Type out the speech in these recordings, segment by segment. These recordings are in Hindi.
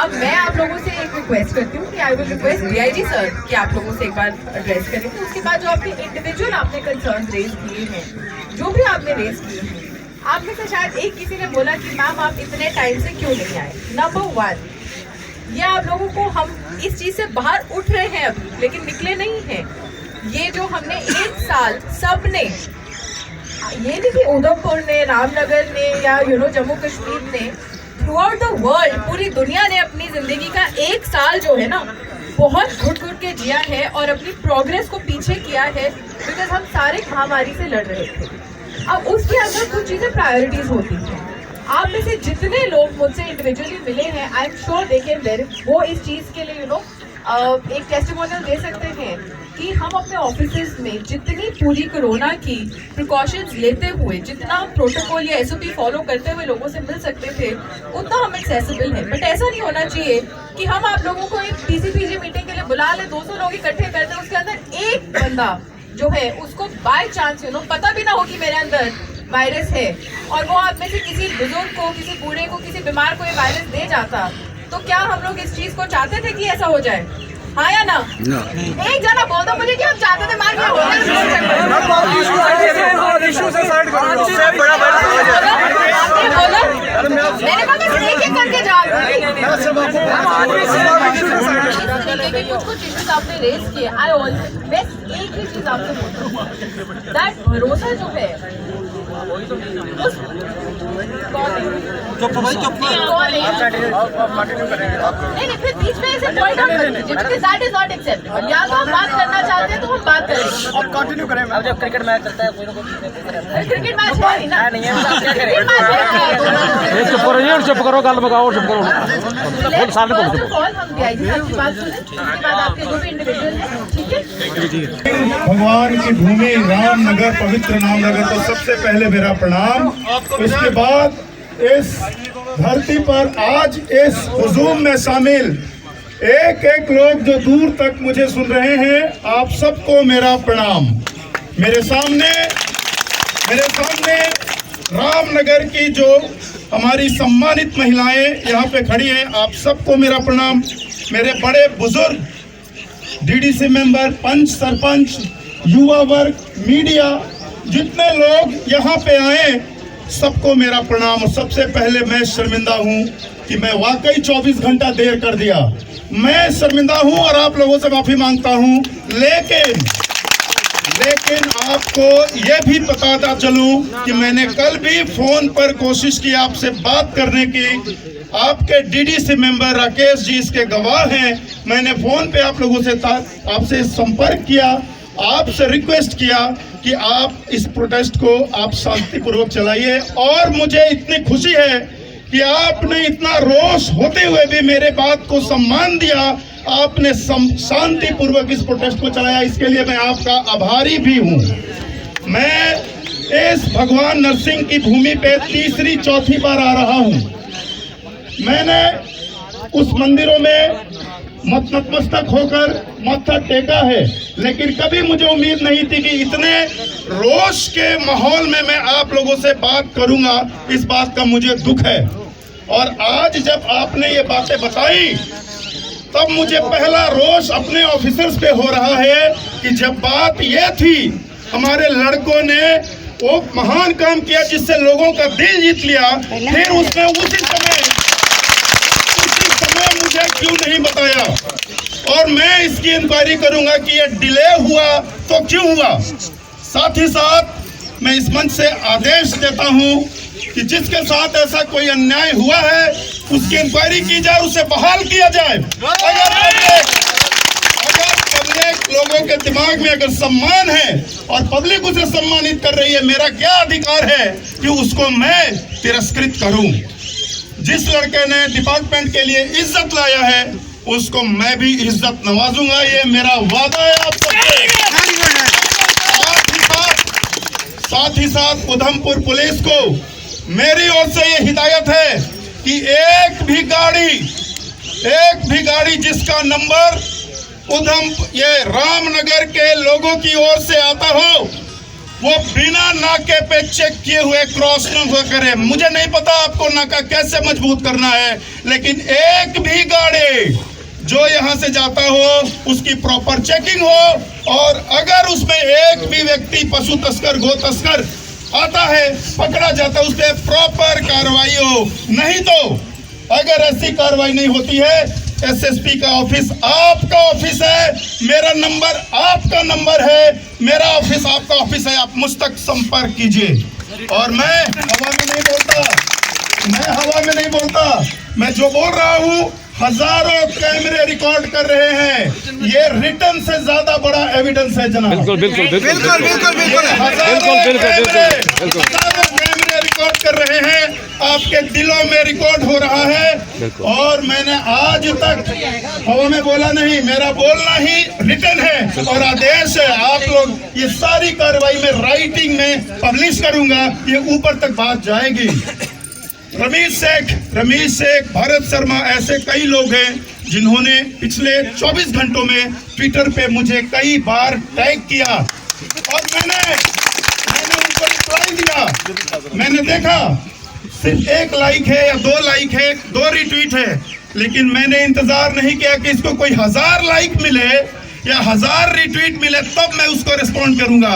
अब मैं आप लोगों से एक रिक्वेस्ट करती हूँ कि I will request DIG sir कि आप लोगों से एक बार एड्रेस करें। तो उसके बाद जो आपने इंडिविजुअल आपने कंसर्न रेज किए हैं, जो भी आपने रेज किए हैं, आप में से शायद एक किसी ने बोला कि मैम आप इतने टाइम से क्यों नहीं आए। नंबर 1, ये आप लोगों को हम इस चीज से बाहर उठ रहे हैं अभी, लेकिन निकले नहीं हैं। ये जो हमने 1 साल सबने, ये नहीं कि उधमपुर ने, रामनगर ने या जम्मू कश्मीर ने, थ्रू आउट द वर्ल्ड पूरी दुनिया ने अपनी जिंदगी का 1 साल जो है ना बहुत घुट घुट के जिया है और अपनी प्रोग्रेस को पीछे किया है, बिकॉज हम सारे महामारी से लड़ रहे थे। अब उसके अंदर कुछ चीजें प्रायोरिटीज होती हैं। आप में से जितने लोग मुझसे इंडिविजुअली मिले हैं, I am sure they can verify, वो इस चीज के लिए एक टेस्टिमोनियल दे सकते हैं कि हम अपने ऑफिसेज में जितनी पूरी कोरोना की प्रिकॉशंस लेते हुए, जितना हम प्रोटोकॉल या एसओपी फॉलो करते हुए लोगों से मिल सकते थे, उतना हम एक्सेसिबल है। बट ऐसा नहीं होना चाहिए कि हम आप लोगों को एक पीसीपीजी मीटिंग के लिए बुला ले, 200 लोग इकट्ठे करते हैं, उसके अंदर एक बंदा जो है उसको बाय चांस पता भी ना हो कि मेरे अंदर वायरस है, और वो आप में से किसी बुजुर्ग को, किसी बूढ़े को, किसी बीमार को ये वायरस दे जाता, तो क्या हम लोग इस चीज को चाहते थे कि ऐसा हो जाए? हाँ या ना? एक जना बोल दो मुझे कि हम चाहते थे। मान करके जा कुछ इश्यूज आपने रेज किए। आई ऑलवेज बेस्ट एक ही चीज आपसे बोलती हूँ, दैट भरोसा जो है नहीं, फिर बीच में ऐसे पॉइंट आउट कर दीजिए, because that is not acceptable. या तो हम बात करना चाहते हैं तो हम बात करेंगे और कंटिन्यू करें। अब जब क्रिकेट मैच चलता है कोई ना कोई क्रिकेट मैच है ही ना, नहीं है क्या करें? चुप करो, गल मगाओ, चुप करो। सामने हम डीआईजी साहब की बात सुने, उसके बाद आपके जो भी इंडिविजुअल हैं, ठीक है। भगवान की भूमि रामनगर, पवित्र रामनगर, तो सबसे पहले मेरा प्रणाम। उसके बाद इस धरती पर आज इस हुजूम में शामिल एक एक लोग जो दूर तक मुझे सुन रहे हैं, आप सबको मेरा प्रणाम। मेरे सामने रामनगर की जो हमारी सम्मानित महिलाएं यहाँ पे खड़ी हैं, आप सबको मेरा प्रणाम। मेरे बड़े बुजुर्ग, डीडीसी मेंबर, पंच, सरपंच, युवा वर्ग, मीडिया, जितने लोग यहाँ पे आए, सबको मेरा प्रणाम। और सबसे पहले मैं शर्मिंदा हूँ कि मैं वाकई 24 घंटा देर कर दिया। मैं शर्मिंदा हूँ और आप लोगों से माफी मांगता हूँ। लेकिन आपको ये भी बताता चलूं कि मैंने कल भी फोन पर कोशिश की आपसे बात करने की। आपके डीडीसी मेंबर राकेश जी इसके गवाह हैं। मैंने फोन पे आप लोगों से आपसे संपर्क किया, आपसे रिक्वेस्ट किया कि आप इस प्रोटेस्ट को आप शांतिपूर्वक चलाइए। और मुझे इतनी खुशी है कि आपने इतना रोष होते हुए भी मेरे बात को सम्मान दिया, आपने शांतिपूर्वक इस प्रोटेस्ट को चलाया। इसके लिए मैं आपका आभारी भी हूँ। मैं इस भगवान नरसिंह की भूमि पे तीसरी चौथी बार आ रहा हूँ। मैंने उस मंदिरों में नतमस्तक होकर मत्था टेका है, लेकिन कभी मुझे उम्मीद नहीं थी कि इतने रोष के माहौल में मैं आप लोगों से बात करूंगा। इस बात का मुझे दुख है। और आज जब आपने ये बातें बताई, तब मुझे पहला रोष अपने ऑफिसर्स पे हो रहा है कि जब बात ये थी, हमारे लड़कों ने वो महान काम किया जिससे लोगों का दिल जीत लिया, फिर उसने उसी समय मुझे क्यों नहीं बताया। और मैं इसकी इंक्वायरी करूंगा कि ये डिले हुआ तो क्यों हुआ। साथ ही साथ मैं इस मंच से आदेश देता हूं कि जिसके साथ ऐसा कोई अन्याय हुआ है उसकी इंक्वायरी की जाए, उसे बहाल किया जाए। अगर पब्लिक लोगों के दिमाग में अगर सम्मान है और पब्लिक उसे सम्मानित कर रही है, मेरा क्या अधिकार है कि उसको मैं तिरस्कृत करूं। जिस लड़के ने डिपार्टमेंट के लिए इज्जत लाया है, उसको मैं भी इज्जत नवाजूंगा। ये मेरा वादा है आप सबसे। साथ ही साथ उधमपुर पुलिस को मेरी ओर से ये हिदायत है कि एक भी गाड़ी जिसका नंबर ये रामनगर के लोगों की ओर से आता हो, वो बिना नाके पे चेक किए हुए क्रॉस न करे। मुझे नहीं पता आपको नाका कैसे मजबूत करना है, लेकिन एक भी गाड़ी जो यहाँ से जाता हो उसकी प्रॉपर चेकिंग हो, और अगर उसमें एक भी व्यक्ति पशु तस्कर गो तस्कर आता है, पकड़ा जाता है, उस पर प्रॉपर कार्रवाई हो। नहीं तो अगर ऐसी कार्रवाई नहीं होती है, एसएसपी का ऑफिस आपका ऑफिस है, मेरा नंबर आपका नंबर है, मेरा ऑफिस आपका ऑफिस है, आप मुझ तक संपर्क कीजिए। और मैं हवा में नहीं बोलता, मैं जो बोल रहा हूँ हजारों कैमरे रिकॉर्ड कर रहे हैं। ये रिटर्न से ज्यादा बड़ा एविडेंस है जनाब। बिल्कुल बिल्कुल बिल्कुल हजारों कैमरे रिकॉर्ड कर रहे हैं, आपके दिलों में रिकॉर्ड हो रहा है। और मैंने आज तक हवा में बोला नहीं, मेरा बोलना ही रिटर्न है और आदेश है। आप लोग ये सारी कार्रवाई में राइटिंग में पब्लिश करूंगा, ये ऊपर तक बात जाएगी। रमेश शेख, भारत शर्मा, ऐसे कई लोग हैं जिन्होंने पिछले 24 घंटों में ट्विटर पे मुझे कई बार टैग किया और मैंने उनको रिप्लाई दिया। मैंने देखा सिर्फ 1 लाइक है या 2 लाइक है, 2 रिट्वीट है, लेकिन मैंने इंतजार नहीं किया कि इसको कोई 1000 लाइक मिले या 1000 रिट्वीट मिले तब मैं उसको रिस्पॉन्ड करूंगा।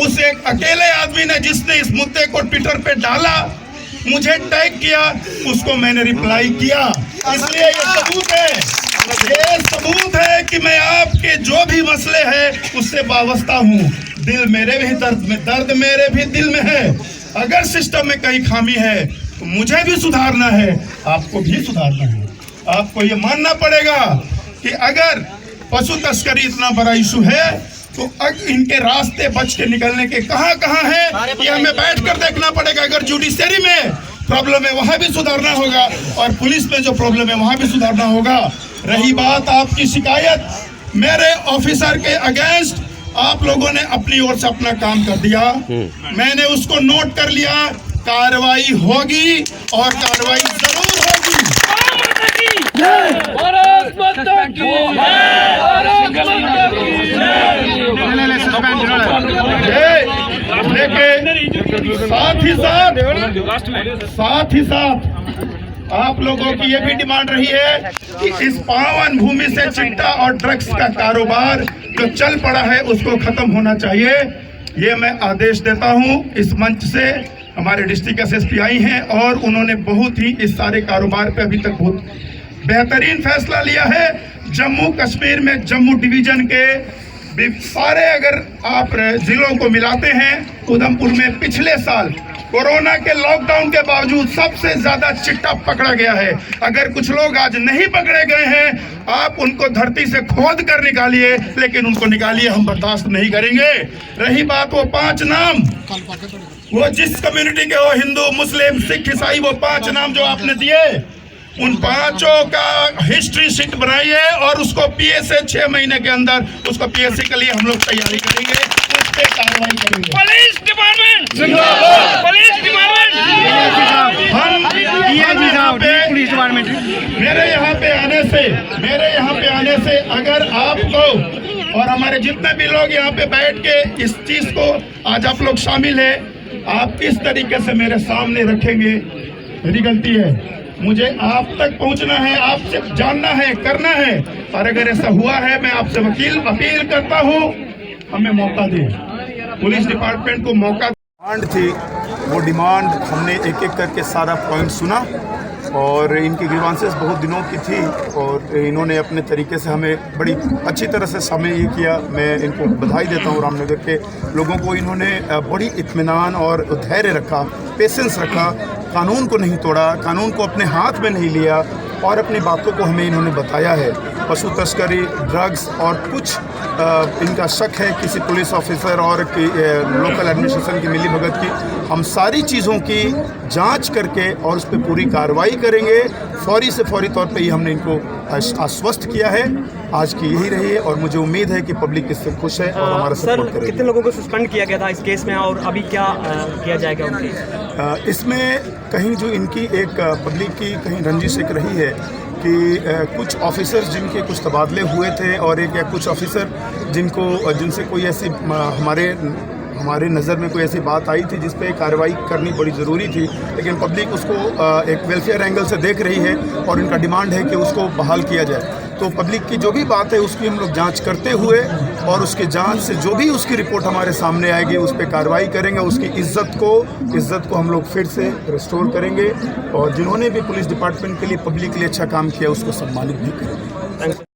उस एक अकेले आदमी ने जिसने इस मुद्दे को ट्विटर पे डाला, मुझे टैग किया, उसको मैंने रिप्लाई किया। इसलिए ये सबूत है कि मैं आपके जो भी मसले हैं उससे वाबस्ता हूँ। दिल मेरे भी दर्द मेरे भी दिल में है। अगर सिस्टम में कहीं खामी है तो मुझे भी सुधारना है, आपको भी सुधारना है। आपको ये मानना पड़ेगा कि अगर पशु तस्करी इतना बड़ा इशू है तो इनके रास्ते बच के निकलने के कहाँ है, ये हमें बैठकर देखना पड़ेगा। अगर जुडिशरी में प्रॉब्लम है वहां भी सुधारना होगा, और पुलिस में जो प्रॉब्लम है वहां भी सुधारना होगा। रही बात आपकी शिकायत, मेरे ऑफिसर के अगेंस्ट आप लोगों ने अपनी ओर से अपना काम कर दिया, मैंने उसको नोट कर लिया। कार्रवाई होगी और कार्रवाई जरूर होगी। लेकिन साथ ही साथ आप लोगों की ये भी डिमांड रही है कि इस पावन भूमि से चिट्टा और ड्रग्स का कारोबार जो चल पड़ा है उसको खत्म होना चाहिए। ये मैं आदेश देता हूं इस मंच से। हमारे डिस्ट्रिक्ट एसएसपी आई हैं और उन्होंने बहुत ही इस सारे कारोबार पे अभी तक बहुत बेहतरीन फैसला लिया है। जम्मू कश्मीर में जम्मू डिवीजन के सारे अगर आप जिलों को मिलाते हैं, उधमपुर में पिछले साल कोरोना के लॉकडाउन के बावजूद सबसे ज्यादा चिट्टा पकड़ा गया है। अगर कुछ लोग आज नहीं पकड़े गए हैं, आप उनको धरती से खोद कर निकालिए, लेकिन उनको निकालिए, हम बर्दाश्त नहीं करेंगे। रही बात वो 5 नाम, वो जिस कम्युनिटी के हो, हिंदू, मुस्लिम, सिख, ईसाई, वो 5 नाम जो आपने दिए, उन 5 का हिस्ट्री शीट बनाइए और उसको पीए से 6 महीने के अंदर उसको पीएससी के लिए हम लोग तैयारी करेंगे, उस पर कार्रवाई करेंगे। पुलिस डिपार्टमेंट जिंदाबाद, पुलिस डिपार्टमेंट मेरे यहाँ पे आने से अगर आपको और हमारे जितने भी लोग यहाँ पे बैठ के इस चीज को आज आप लोग शामिल है, आप किस तरीके से मेरे सामने रखेंगे, मेरी गलती है। मुझे आप तक पहुंचना है, आपसे जानना है, करना है। और अगर ऐसा हुआ है, मैं आपसे अपील करता हूं, हमें मौका दें, पुलिस डिपार्टमेंट को मौका। डिमांड थी, वो डिमांड हमने एक एक करके सारा पॉइंट सुना और इनकी ग्रीवांसेस बहुत दिनों की थी और इन्होंने अपने तरीके से हमें बड़ी अच्छी तरह से शामिल ये किया। मैं इनको बधाई देता हूँ। रामनगर के लोगों को इन्होंने बड़ी इत्मीनान और धैर्य रखा, पेशेंस रखा, कानून को नहीं तोड़ा, कानून को अपने हाथ में नहीं लिया और अपनी बातों को हमें इन्होंने बताया है। पशु तस्करी, ड्रग्स और कुछ इनका शक है किसी पुलिस ऑफिसर और लोकल एडमिनिस्ट्रेशन की मिलीभगत की, हम सारी चीज़ों की जांच करके और उस पर पूरी कार्रवाई करेंगे। फौरी से फौरी तौर पे ही हमने इनको आश्वस्त किया है। आज की यही रही है और मुझे उम्मीद है कि पब्लिक इससे खुश है और हमारा सपोर्ट करेगी। कितने लोगों को सस्पेंड किया गया था इस केस में और अभी क्या किया जाएगा उनके? इसमें कहीं जो इनकी एक पब्लिक की कहीं रंजिश एक रही है कि कुछ ऑफिसर्स जिनके कुछ तबादले हुए थे और एक या कुछ ऑफिसर जिनसे कोई ऐसी हमारे नज़र में कोई ऐसी बात आई थी जिस पे कार्रवाई करनी बड़ी ज़रूरी थी, लेकिन पब्लिक उसको एक वेलफेयर एंगल से देख रही है और इनका डिमांड है कि उसको बहाल किया जाए। तो पब्लिक की जो भी बात है उसकी हम लोग जांच करते हुए और उसके जांच से जो भी उसकी रिपोर्ट हमारे सामने आएगी उस पर कार्रवाई करेंगे। उसकी इज्जत को हम लोग फिर से रिस्टोर करेंगे और जिन्होंने भी पुलिस डिपार्टमेंट के लिए पब्लिक के लिए अच्छा काम किया उसको सम्मानित भी करेंगे।